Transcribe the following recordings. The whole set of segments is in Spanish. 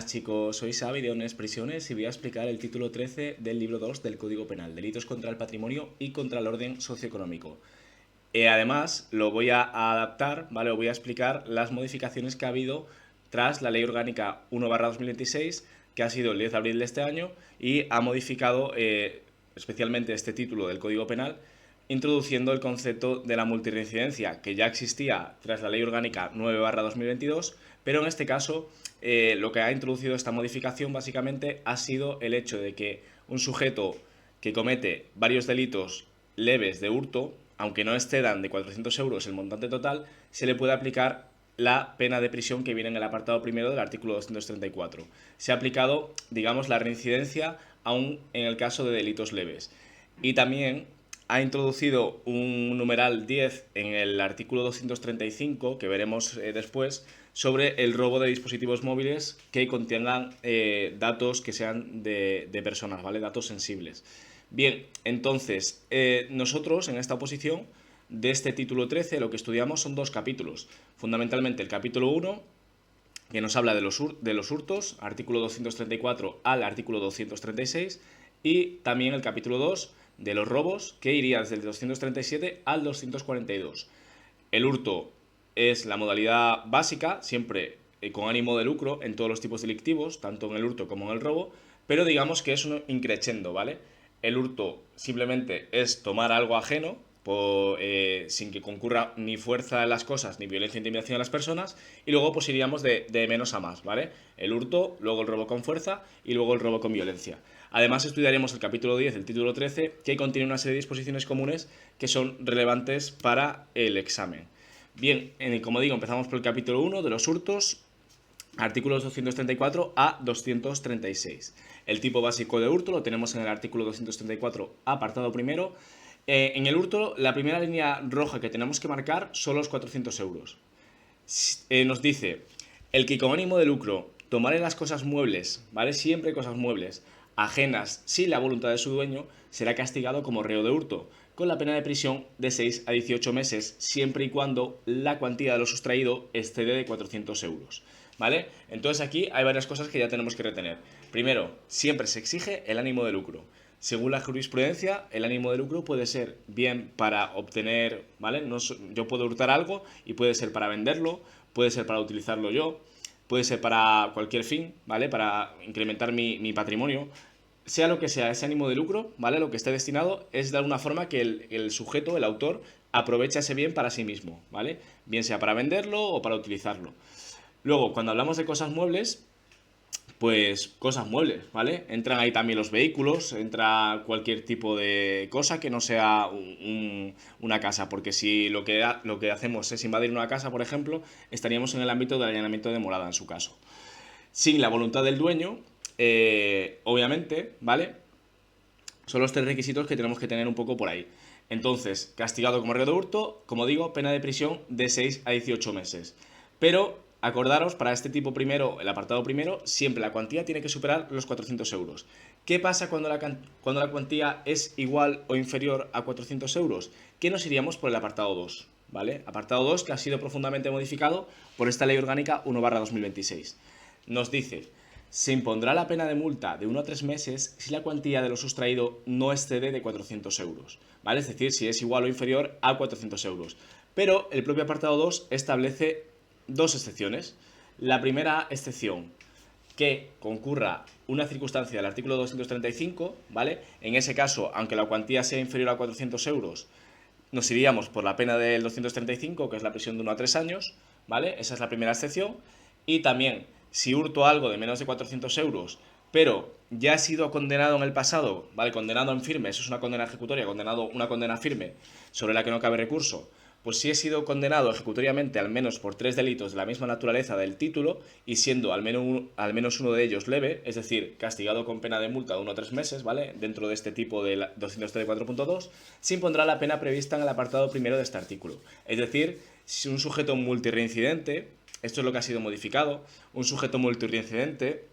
Buenas chicos, soy Xavi de Ones Prisiones y voy a explicar el título 13 del libro 2 del Código Penal, delitos contra el patrimonio y contra el orden socioeconómico. Además, lo voy a adaptar, ¿vale? Os voy a explicar las modificaciones que ha habido tras la Ley Orgánica 1/2026, que ha sido el 10 de abril de este año y ha modificado especialmente este título del Código Penal, introduciendo el concepto de la multirreincidencia, que ya existía tras la Ley Orgánica 9/2022, pero en este caso lo que ha introducido esta modificación básicamente ha sido el hecho de que un sujeto que comete varios delitos leves de hurto, aunque no excedan de 400 euros el montante total, se le puede aplicar la pena de prisión que viene en el apartado primero del artículo 234. Se ha aplicado, digamos, la reincidencia aún en el caso de delitos leves. Y también ha introducido un numeral 10 en el artículo 235, que veremos después, sobre el robo de dispositivos móviles que contengan datos que sean de personas, ¿vale? Datos sensibles. Bien, entonces, nosotros en esta oposición de este título 13 lo que estudiamos son dos capítulos. Fundamentalmente el capítulo 1, que nos habla de los hurtos, artículo 234 al artículo 236, y también el capítulo 2 de los robos, que iría desde el 237 al 242. El hurto es la modalidad básica, siempre con ánimo de lucro en todos los tipos delictivos, tanto en el hurto como en el robo, pero digamos que es un increchendo, ¿vale? El hurto simplemente es tomar algo ajeno, sin que concurra ni fuerza en las cosas ni violencia e intimidación a las personas, y luego pues iríamos de menos a más, ¿vale? El hurto, luego el robo con fuerza y luego el robo con violencia. Además estudiaremos el capítulo 10, el título 13, que contiene una serie de disposiciones comunes que son relevantes para el examen. Bien, como digo, empezamos por el capítulo 1 de los hurtos, artículos 234 a 236. El tipo básico de hurto lo tenemos en el artículo 234, apartado primero. En el hurto, la primera línea roja que tenemos que marcar son los 400 euros. Nos dice, el que con ánimo de lucro tomare las cosas muebles, ¿vale? Siempre cosas muebles, ajenas sin la voluntad de su dueño, será castigado como reo de hurto, con la pena de prisión de 6 a 18 meses, siempre y cuando la cuantía de lo sustraído excede de 400 euros. ¿Vale? Entonces aquí hay varias cosas que ya tenemos que retener. Primero, siempre se exige el ánimo de lucro. Según la jurisprudencia, el ánimo de lucro puede ser bien para obtener, ¿vale? Yo puedo hurtar algo y puede ser para venderlo, puede ser para utilizarlo yo, puede ser para cualquier fin, ¿vale? Para incrementar mi patrimonio. Sea lo que sea ese ánimo de lucro, ¿vale? Lo que esté destinado es de alguna forma que el sujeto, el autor, aprovecha ese bien para sí mismo, ¿vale? Bien sea para venderlo o para utilizarlo. Luego, cuando hablamos de cosas muebles, pues cosas muebles, ¿vale? Entran ahí también los vehículos, entra cualquier tipo de cosa que no sea una casa, porque si lo que hacemos es invadir una casa, por ejemplo, estaríamos en el ámbito del allanamiento de morada, en su caso. Sin la voluntad del dueño, obviamente, ¿vale? Son los tres requisitos que tenemos que tener un poco por ahí. Entonces, castigado como reo de hurto, como digo, pena de prisión de 6 a 18 meses. Pero acordaros, para este tipo primero, el apartado primero, siempre la cuantía tiene que superar los 400 euros. ¿Qué pasa cuando la cuantía es igual o inferior a 400 euros? Que nos iríamos por el apartado 2, ¿vale? Apartado 2 que ha sido profundamente modificado por esta Ley Orgánica 1/2026. Nos dice, se impondrá la pena de multa de 1 a 3 meses si la cuantía de lo sustraído no excede de 400 euros, ¿vale? Es decir, si es igual o inferior a 400 euros. Pero el propio apartado 2 establece dos excepciones. La primera excepción, que concurra una circunstancia del artículo 235, ¿vale? En ese caso, aunque la cuantía sea inferior a 400 euros, nos iríamos por la pena del 235, que es la prisión de 1 a 3 años, ¿vale? Esa es la primera excepción. Y también, si hurto algo de menos de 400 euros, pero ya ha sido condenado en el pasado, ¿vale? Condenado en firme, eso es una condena ejecutoria, una condena firme sobre la que no cabe recurso. Pues si he sido condenado ejecutoriamente al menos por 3 delitos de la misma naturaleza del título y siendo al menos uno de ellos leve, es decir, castigado con pena de multa de 1 a 3 meses, ¿vale? Dentro de este tipo de 234.2, se impondrá la pena prevista en el apartado primero de este artículo. Es decir, si un sujeto multireincidente, esto es lo que ha sido modificado, un sujeto multireincidente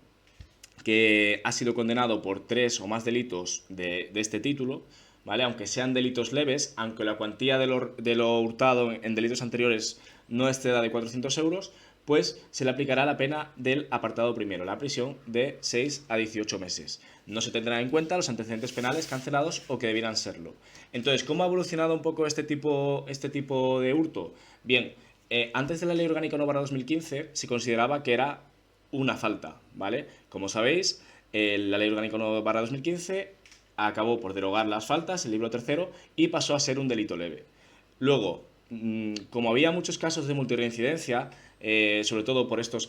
que ha sido condenado por 3 o más delitos de este título, ¿vale? Aunque sean delitos leves, aunque la cuantía de lo hurtado en delitos anteriores no exceda de 400 euros, pues se le aplicará la pena del apartado primero, la prisión de 6 a 18 meses. No se tendrán en cuenta los antecedentes penales cancelados o que debieran serlo. Entonces, ¿cómo ha evolucionado un poco este tipo de hurto? Bien, antes de la Ley Orgánica 1/2015 se consideraba que era una falta, ¿vale? Como sabéis, la Ley Orgánica 1/2015 acabó por derogar las faltas, el libro tercero, y pasó a ser un delito leve. Luego, como había muchos casos de multirreincidencia, sobre todo por estos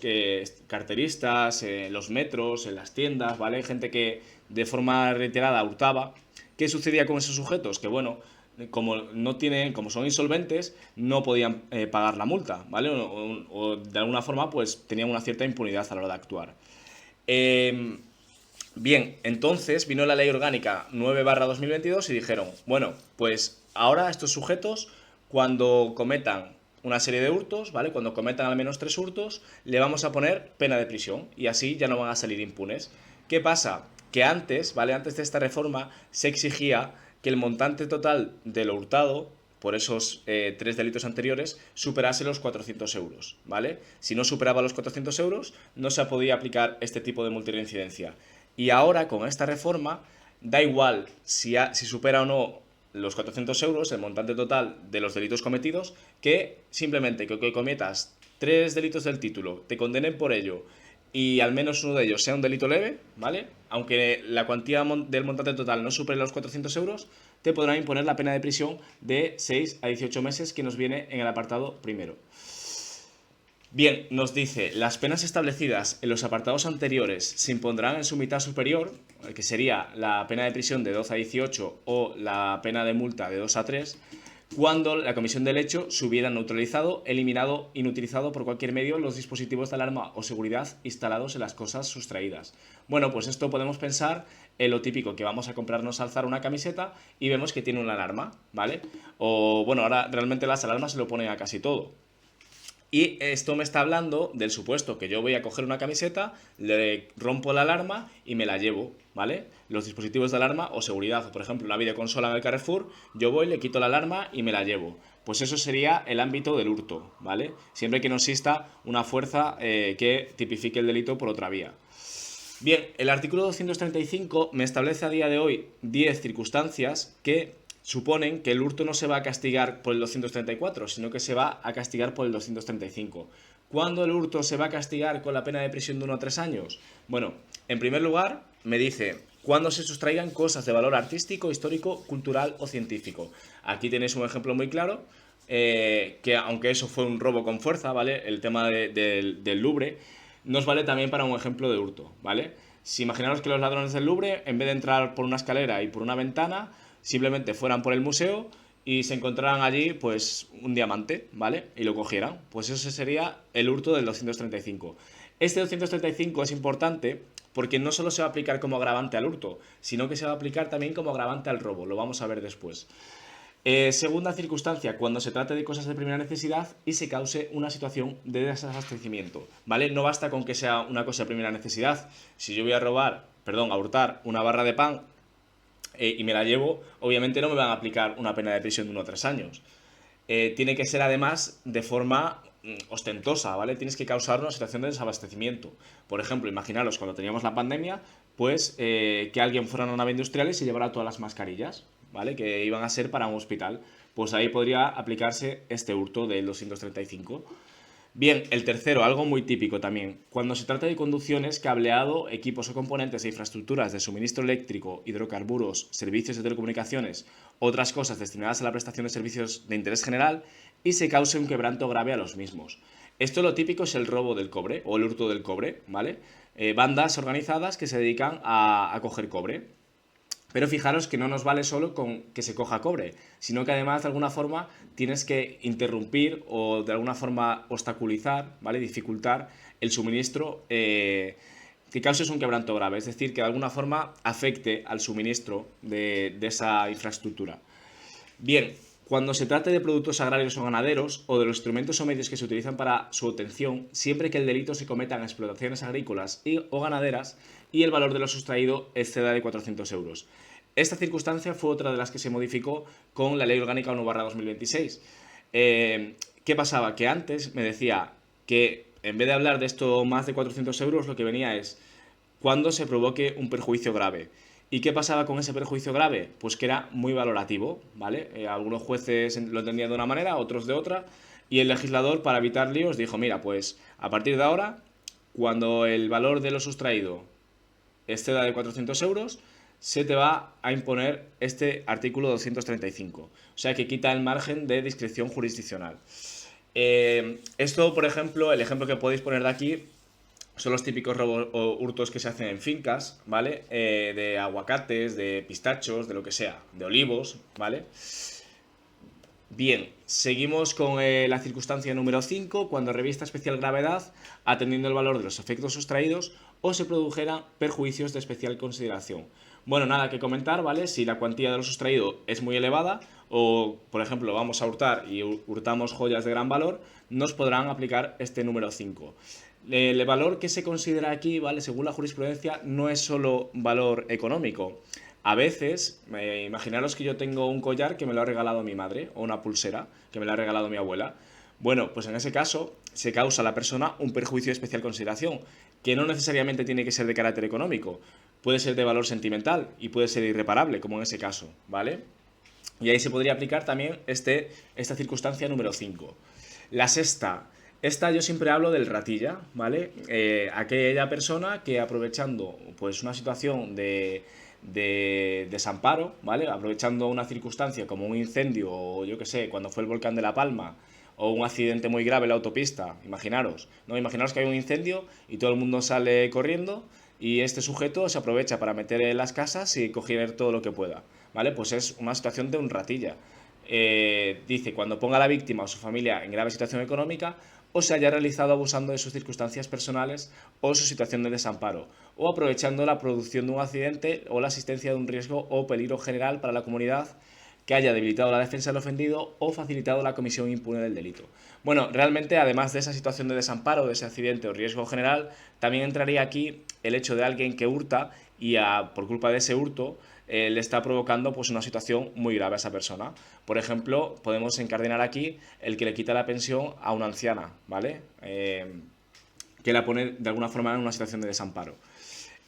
carteristas, en los metros, en las tiendas, ¿vale? Gente que de forma reiterada hurtaba. ¿Qué sucedía con esos sujetos? Que bueno, como son insolventes, no podían pagar la multa, ¿vale? O de alguna forma, pues tenían una cierta impunidad a la hora de actuar. Bien, entonces vino la Ley Orgánica 9/2022 y dijeron, bueno, pues ahora estos sujetos, cuando cometan una serie de hurtos, ¿vale? Cuando cometan al menos 3 hurtos, le vamos a poner pena de prisión y así ya no van a salir impunes. ¿Qué pasa? Que antes, ¿vale? Antes de esta reforma se exigía que el montante total de lo hurtado por esos 3 delitos anteriores superase los 400 euros, ¿vale? Si no superaba los 400 euros, no se podía aplicar este tipo de multirreincidencia. Y ahora, con esta reforma, da igual si supera o no los 400 euros, el montante total de los delitos cometidos, que simplemente que cometas 3 delitos del título, te condenen por ello y al menos uno de ellos sea un delito leve, ¿vale? Aunque la cuantía del montante total no supere los 400 euros, te podrán imponer la pena de prisión de 6 a 18 meses que nos viene en el apartado primero. Bien, nos dice, las penas establecidas en los apartados anteriores se impondrán en su mitad superior, que sería la pena de prisión de 12 a 18 o la pena de multa de 2 a 3, cuando la comisión del hecho se hubiera neutralizado, eliminado, inutilizado por cualquier medio los dispositivos de alarma o seguridad instalados en las cosas sustraídas. Bueno, pues esto podemos pensar en lo típico, que vamos a comprarnos al Zara una camiseta y vemos que tiene una alarma, ¿vale? O bueno, ahora realmente las alarmas se lo ponen a casi todo. Y esto me está hablando del supuesto que yo voy a coger una camiseta, le rompo la alarma y me la llevo, ¿vale? Los dispositivos de alarma o seguridad, por ejemplo, una videoconsola en el Carrefour, yo voy, le quito la alarma y me la llevo. Pues eso sería el ámbito del hurto, ¿vale? Siempre que no exista una fuerza que tipifique el delito por otra vía. Bien, el artículo 235 me establece a día de hoy 10 circunstancias que suponen que el hurto no se va a castigar por el 234, sino que se va a castigar por el 235. ¿Cuándo el hurto se va a castigar con la pena de prisión de 1 a 3 años? Bueno, en primer lugar, me dice, cuando se sustraigan cosas de valor artístico, histórico, cultural o científico. Aquí tenéis un ejemplo muy claro, que aunque eso fue un robo con fuerza, ¿vale? El tema del Louvre nos vale también para un ejemplo de hurto, ¿vale? Si imaginaros que los ladrones del Louvre, en vez de entrar por una escalera y por una ventana, simplemente fueran por el museo y se encontraran allí, pues, un diamante, ¿vale? Y lo cogieran. Pues eso sería el hurto del 235. Este 235 es importante porque no solo se va a aplicar como agravante al hurto, sino que se va a aplicar también como agravante al robo. Lo vamos a ver después. Segunda circunstancia, cuando se trate de cosas de primera necesidad y se cause una situación de desabastecimiento, ¿vale? No basta con que sea una cosa de primera necesidad. Si yo voy a hurtar una barra de pan y me la llevo, obviamente no me van a aplicar una pena de prisión de 1 a 3 años. Tiene que ser además de forma ostentosa, ¿vale? Tienes que causar una situación de desabastecimiento. Por ejemplo, imaginaros cuando teníamos la pandemia, pues que alguien fuera a una nave industrial y se llevara todas las mascarillas, ¿vale? Que iban a ser para un hospital. Pues ahí podría aplicarse este hurto del 235. Bien, el tercero, algo muy típico también. Cuando se trata de conducciones, cableado, equipos o componentes e infraestructuras de suministro eléctrico, hidrocarburos, servicios de telecomunicaciones, otras cosas destinadas a la prestación de servicios de interés general y se cause un quebranto grave a los mismos. Esto lo típico es el robo del cobre o el hurto del cobre, ¿vale? Bandas organizadas que se dedican a coger cobre. Pero fijaros que no nos vale solo con que se coja cobre, sino que además de alguna forma tienes que interrumpir o de alguna forma obstaculizar, ¿vale? Dificultar el suministro que causes un quebranto grave, es decir, que de alguna forma afecte al suministro de esa infraestructura. Bien, cuando se trate de productos agrarios o ganaderos o de los instrumentos o medios que se utilizan para su obtención, siempre que el delito se cometa en explotaciones agrícolas o ganaderas y el valor de lo sustraído exceda de 400 euros. Esta circunstancia fue otra de las que se modificó con la Ley Orgánica 1/2026. ¿Qué pasaba? Que antes me decía que en vez de hablar de esto más de 400 euros, lo que venía es cuando se provoque un perjuicio grave. ¿Y qué pasaba con ese perjuicio grave? Pues que era muy valorativo, ¿vale? Algunos jueces lo entendían de una manera, otros de otra, y el legislador, para evitar líos, dijo, mira, pues a partir de ahora, cuando el valor de lo sustraído exceda de 400 euros, se te va a imponer este artículo 235. O sea que quita el margen de discreción jurisdiccional. Esto, por ejemplo, el ejemplo que podéis poner de aquí son los típicos robos o hurtos que se hacen en fincas, ¿vale? De aguacates, de pistachos, de lo que sea, de olivos, ¿vale? Bien, seguimos con la circunstancia número 5, cuando revista especial gravedad, atendiendo el valor de los efectos sustraídos o se produjera perjuicios de especial consideración. Bueno, nada que comentar, ¿vale? Si la cuantía de lo sustraído es muy elevada o, por ejemplo, vamos a hurtar y hurtamos joyas de gran valor, nos podrán aplicar este número 5. El valor que se considera aquí, ¿vale? Según la jurisprudencia, no es solo valor económico. A veces, imaginaros que yo tengo un collar que me lo ha regalado mi madre, o una pulsera que me la ha regalado mi abuela. Bueno, pues en ese caso se causa a la persona un perjuicio de especial consideración, que no necesariamente tiene que ser de carácter económico, puede ser de valor sentimental y puede ser irreparable, como en ese caso, ¿vale? Y ahí se podría aplicar también esta circunstancia número 5. La sexta. Esta yo siempre hablo del ratilla, ¿vale? Aquella persona que aprovechando pues una situación de desamparo, ¿vale? Aprovechando una circunstancia como un incendio o yo que sé, cuando fue el volcán de La Palma o un accidente muy grave en la autopista, imaginaros, ¿no? Imaginaros que hay un incendio y todo el mundo sale corriendo y este sujeto se aprovecha para meter en las casas y coger todo lo que pueda, ¿vale? Pues es una situación de un ratilla. Dice, cuando ponga a la víctima o su familia en grave situación económica o se haya realizado abusando de sus circunstancias personales o su situación de desamparo, o aprovechando la producción de un accidente o la existencia de un riesgo o peligro general para la comunidad que haya debilitado la defensa del ofendido o facilitado la comisión impune del delito. Bueno, realmente, además de esa situación de desamparo, de ese accidente o riesgo general, también entraría aquí el hecho de alguien que hurta y por culpa de ese hurto le está provocando pues una situación muy grave a esa persona. Por ejemplo, podemos encardenar aquí el que le quita la pensión a una anciana, ¿vale? Que la pone de alguna forma en una situación de desamparo.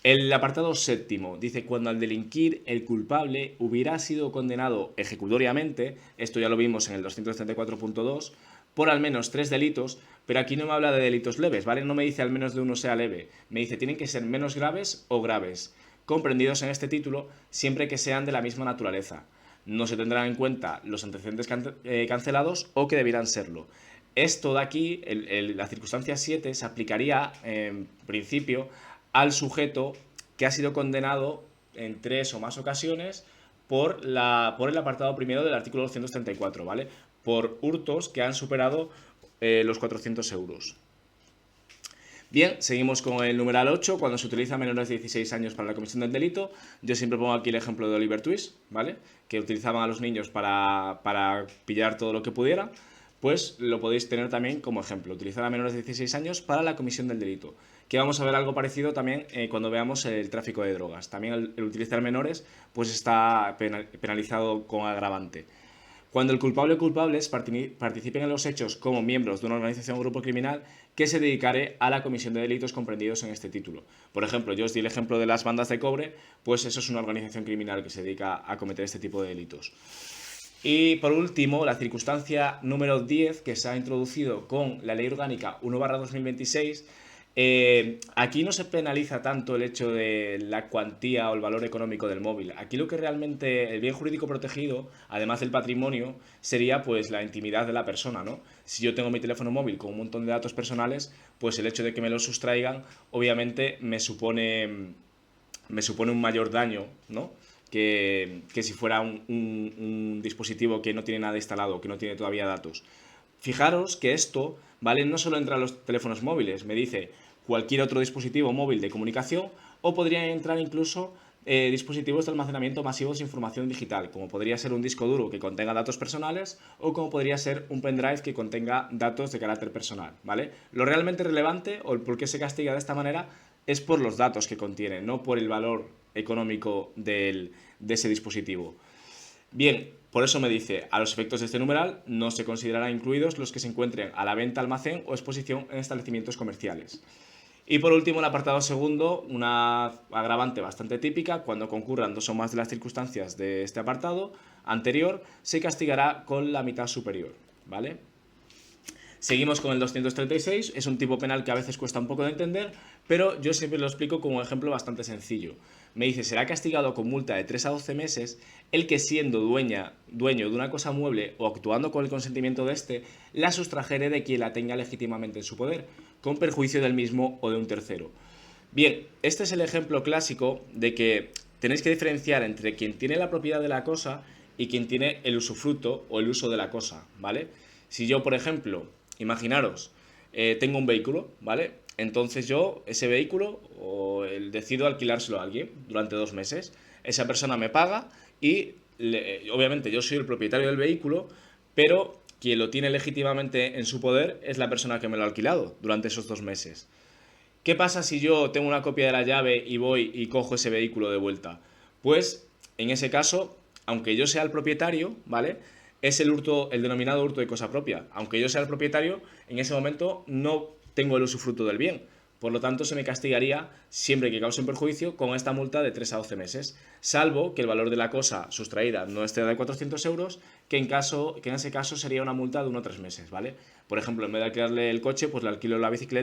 El apartado séptimo dice, cuando al delinquir el culpable hubiera sido condenado ejecutoriamente, esto ya lo vimos en el 234.2, por al menos 3 delitos, pero aquí no me habla de delitos leves, ¿vale? No me dice al menos de uno sea leve, me dice tienen que ser menos graves o graves, comprendidos en este título siempre que sean de la misma naturaleza. No se tendrán en cuenta los antecedentes cancelados o que debieran serlo. Esto de aquí, la circunstancia 7, se aplicaría en principio al sujeto que ha sido condenado en 3 o más ocasiones por el apartado primero del artículo 234, ¿vale? Por hurtos que han superado los 400 euros. Bien, seguimos con el numeral 8, cuando se utiliza a menores de 16 años para la comisión del delito. Yo siempre pongo aquí el ejemplo de Oliver Twist, ¿vale? Que utilizaban a los niños para pillar todo lo que pudiera. Pues lo podéis tener también como ejemplo, utilizar a menores de 16 años para la comisión del delito. Que vamos a ver algo parecido también cuando veamos el tráfico de drogas. También el utilizar menores pues está penalizado con agravante. Cuando el culpable o culpables participen en los hechos como miembros de una organización o grupo criminal que se dedicare a la comisión de delitos comprendidos en este título. Por ejemplo, yo os di el ejemplo de las bandas de cobre, pues eso es una organización criminal que se dedica a cometer este tipo de delitos. Y por último, la circunstancia número 10 que se ha introducido con la Ley Orgánica 1/2026. Aquí no se penaliza tanto el hecho de la cuantía o el valor económico del móvil. Aquí lo que realmente el bien jurídico protegido, además del patrimonio, sería pues la intimidad de la persona, ¿no? Si yo tengo mi teléfono móvil con un montón de datos personales, pues el hecho de que me los sustraigan, obviamente me supone un mayor daño, ¿no? Que si fuera un dispositivo que no tiene nada instalado, que no tiene todavía datos. Fijaros que esto, ¿vale? No solo entra en los teléfonos móviles, me dice cualquier otro dispositivo móvil de comunicación o podrían entrar incluso dispositivos de almacenamiento masivos de información digital, como podría ser un disco duro que contenga datos personales o como podría ser un pendrive que contenga datos de carácter personal, ¿vale? Lo realmente relevante o el por qué se castiga de esta manera es por los datos que contiene, no por el valor económico de ese dispositivo. Bien, Por eso me dice, a los efectos de este numeral no se considerarán incluidos los que se encuentren a la venta, almacén o exposición en establecimientos comerciales. Y por último, el apartado segundo, una agravante bastante típica: cuando concurran dos o más de las circunstancias de este apartado anterior, se castigará con la mitad superior, ¿vale? Seguimos con el 236, es un tipo penal que a veces cuesta un poco de entender, pero yo siempre lo explico como un ejemplo bastante sencillo. Me dice, será castigado con multa de 3 a 12 meses el que, siendo dueño de una cosa mueble o actuando con el consentimiento de éste, la sustrajere de quien la tenga legítimamente en su poder, con perjuicio del mismo o de un tercero. Bien, este es el ejemplo clásico de que tenéis que diferenciar entre quien tiene la propiedad de la cosa y quien tiene el usufructo o el uso de la cosa, ¿vale? Si yo, por ejemplo, imaginaros, tengo un vehículo, ¿vale? Entonces yo, ese vehículo, decido alquilárselo a alguien durante 2 meses. Esa persona me paga y, obviamente, yo soy el propietario del vehículo, pero quien lo tiene legítimamente en su poder es la persona que me lo ha alquilado durante esos 2 meses. ¿Qué pasa si yo tengo una copia de la llave y voy y cojo ese vehículo de vuelta? Pues, en ese caso, aunque yo sea el propietario, ¿vale? Es el denominado hurto de cosa propia. Aunque yo sea el propietario, en ese momento no tengo el usufructo del bien. Por lo tanto, se me castigaría, siempre que cause un perjuicio, con esta multa de 3 a 12 meses, salvo que el valor de la cosa sustraída no esté de 400 euros, que en ese caso sería una multa de 1 o 3 meses, ¿vale? Por ejemplo, en vez de alquilarle el coche, pues le alquilo la bicicleta